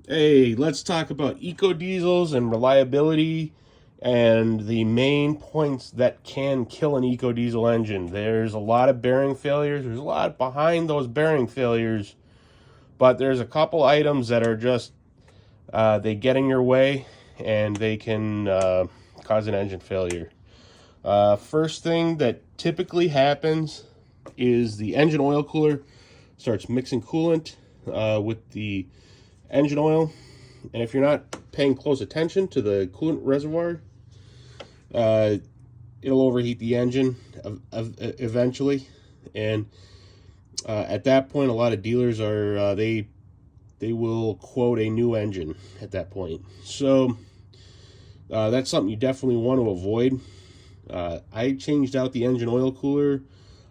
Hey, let's talk about EcoDiesels and reliability and the main points that can kill an EcoDiesel engine. There's a lot of bearing failures. There's a lot behind those bearing failures, but there's a couple items that are just, they get in your way and they can cause an engine failure. First thing that typically happens is the engine oil cooler starts mixing coolant with the engine oil, and if you're not paying close attention to the coolant reservoir, it'll overheat the engine eventually, and at that point, a lot of dealers are they will quote a new engine at that point. So that's something you definitely want to avoid. I changed out the engine oil cooler.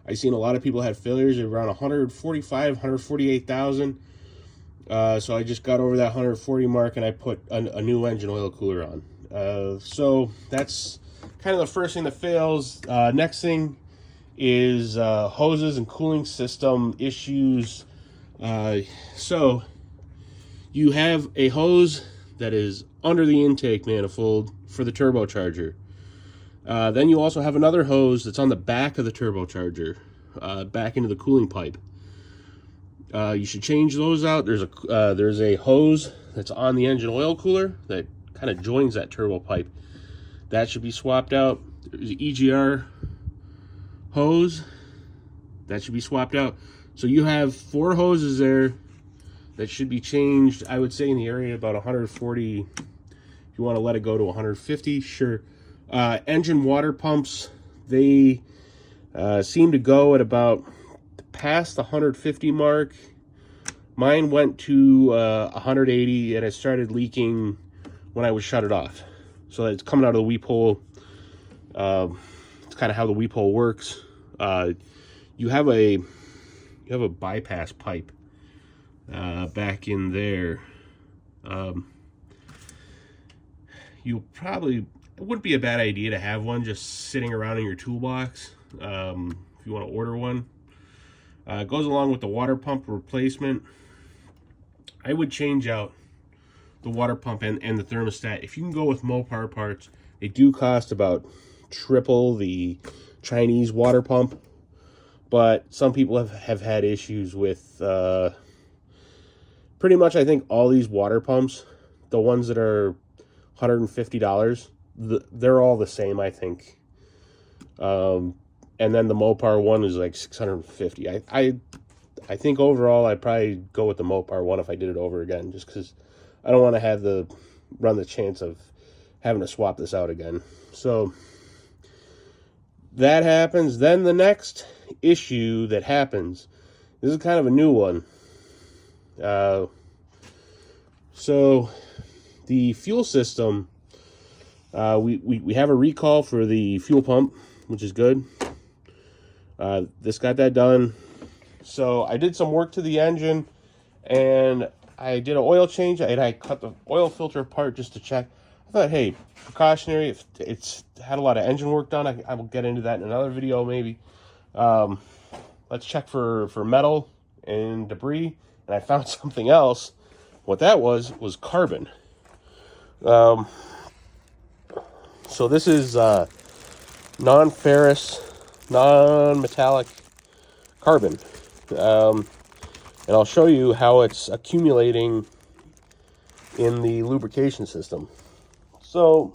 I've seen a lot of people had failures around 145, 148,000. So I just got over that 140 mark and I put a new engine oil cooler on. So that's kind of the first thing that fails. Next thing is hoses and cooling system issues. So you have a hose that is under the intake manifold for the turbocharger. Then you also have another hose that's on the back of the turbocharger, back into the cooling pipe. You should change those out. There's a hose that's on the engine oil cooler that kind of joins that turbo pipe. That should be swapped out. There's an EGR hose that should be swapped out. So you have 4 hoses there that should be changed. I would say in the area about 140. If you want to let it go to 150, sure. Engine water pumps, they seem to go at about past the 150 mark. Mine went to 180 and it started leaking when I would shut it off. So it's coming out of the weep hole. It's kind of how the weep hole works. You have a bypass pipe back in there. You probably, it wouldn't be a bad idea to have one just sitting around in your toolbox if you want to order one. It goes along with the water pump replacement. I would change out the water pump and the thermostat. If you can go with Mopar parts, they do cost about triple the Chinese water pump. But some people have had issues with pretty much, I think, all these water pumps. The ones that are $150, they're all the same, I think. And then the Mopar one is like $650. I think overall I'd probably go with the Mopar one if I did it over again, just because I don't want to run the chance of having to swap this out again. So that happens. Then the next issue that happens, this is kind of a new one. So the fuel system, we have a recall for the fuel pump, which is good. This got that done. So I did some work to the engine and I did an oil change and I cut the oil filter apart just to check. I thought, hey, precautionary, if it's had a lot of engine work done, I will get into that in another video maybe. Let's check for metal and debris, and I found something else. What that was carbon. So this is non-ferrous, non-metallic carbon. And I'll show you how it's accumulating in the lubrication system. So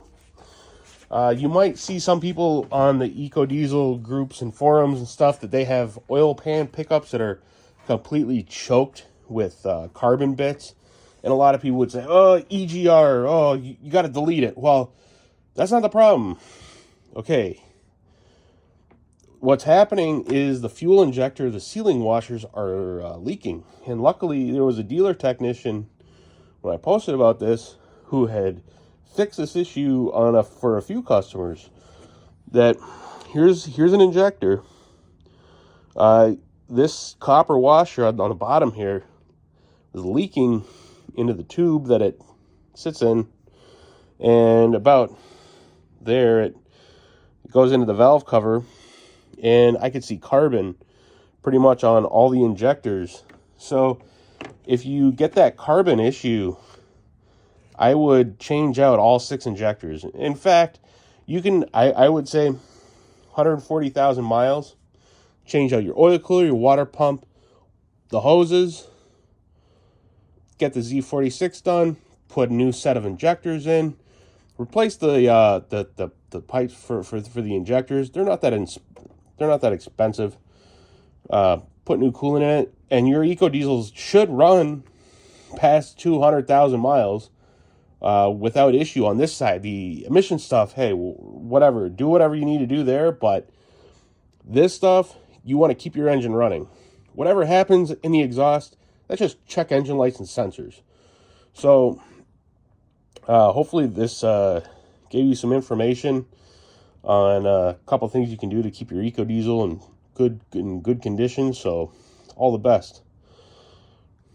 you might see some people on the EcoDiesel groups and forums and stuff that they have oil pan pickups that are completely choked with carbon bits. And a lot of people would say, oh, EGR, oh, you got to delete it. Well, that's not the problem. Okay. What's happening is the fuel injector, the sealing washers are leaking. And luckily, there was a dealer technician, when I posted about this, who had fixed this issue for a few customers. That here's an injector. This copper washer on the bottom here is leaking into the tube that it sits in, and about there it goes into the valve cover, and I could see carbon pretty much on all the injectors. So if you get that carbon issue, I would change out all 6 injectors. In fact, you can, I would say 140,000 miles, change out your oil cooler, your water pump, the hoses, get the Z46 done, put a new set of injectors in, replace the pipes for the injectors. They're not that expensive. Put new coolant in it, and your EcoDiesels should run past 200,000 miles without issue on this side. The emission stuff, hey, whatever, do whatever you need to do there, but this stuff, you want to keep your engine running. Whatever happens in the exhaust, that's just check engine lights and sensors. So hopefully this gave you some information on a couple things you can do to keep your EcoDiesel in good condition. So all the best.